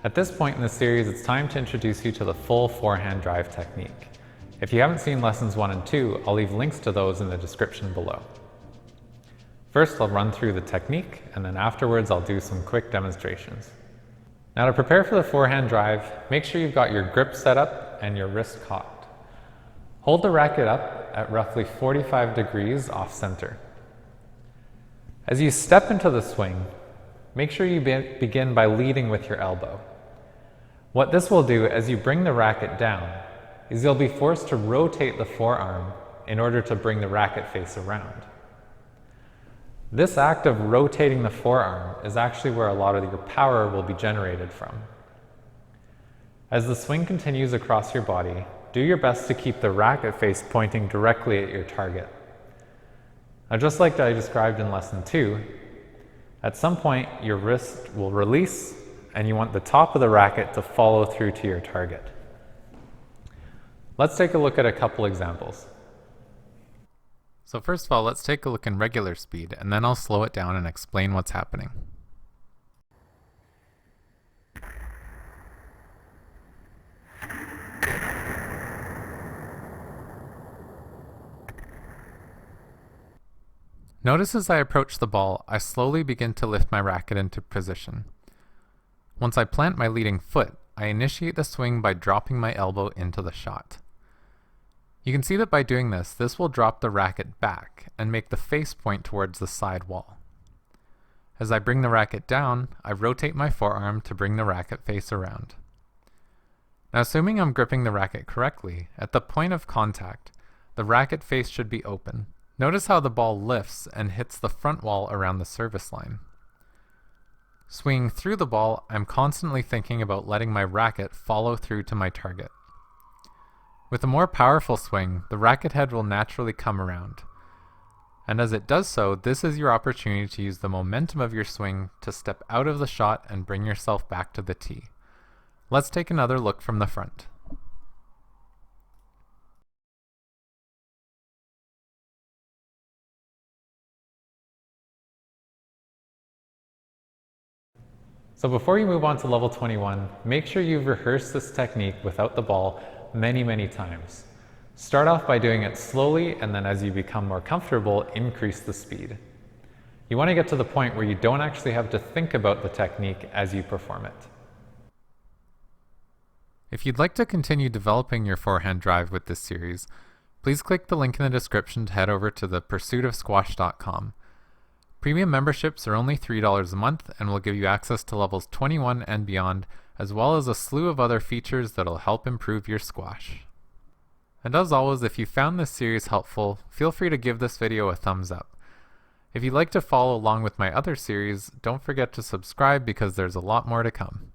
At this point in the series, it's time to introduce you to the full forehand drive technique. If you haven't seen lessons 1 and 2, I'll leave links to those in the description below. First, I'll run through the technique, and then afterwards I'll do some quick demonstrations. Now to prepare for the forehand drive, make sure you've got your grip set up and your wrist cocked. Hold the racket up at roughly 45 degrees off center. As you step into the swing, make sure you begin by leading with your elbow. What this will do as you bring the racket down is you'll be forced to rotate the forearm in order to bring the racket face around. This act of rotating the forearm is actually where a lot of your power will be generated from. As the swing continues across your body, do your best to keep the racket face pointing directly at your target. Now, just like I described in lesson 2, at some point your wrist will release and you want the top of the racket to follow through to your target. Let's take a look at a couple examples. So first of all, let's take a look in regular speed, and then I'll slow it down and explain what's happening. Notice as I approach the ball, I slowly begin to lift my racket into position. Once I plant my leading foot, I initiate the swing by dropping my elbow into the shot. You can see that by doing this, this will drop the racket back and make the face point towards the side wall. As I bring the racket down, I rotate my forearm to bring the racket face around. Now, assuming I'm gripping the racket correctly, at the point of contact, the racket face should be open. Notice how the ball lifts and hits the front wall around the service line. Swinging through the ball, I'm constantly thinking about letting my racket follow through to my target. With a more powerful swing, the racket head will naturally come around. And as it does so, this is your opportunity to use the momentum of your swing to step out of the shot and bring yourself back to the tee. Let's take another look from the front. So before you move on to level 21, make sure you've rehearsed this technique without the ball many times. Start off by doing it slowly, and then as you become more comfortable, increase the speed. You want to get to the point where you don't actually have to think about the technique as you perform it. If you'd like to continue developing your forehand drive with this series, please click the link in the description to head over to thepursuitofsquash.com. Premium memberships are only $3 a month and will give you access to levels 21 and beyond, as well as a slew of other features that'll help improve your squash. And as always, if you found this series helpful, feel free to give this video a thumbs up. If you'd like to follow along with my other series, don't forget to subscribe because there's a lot more to come.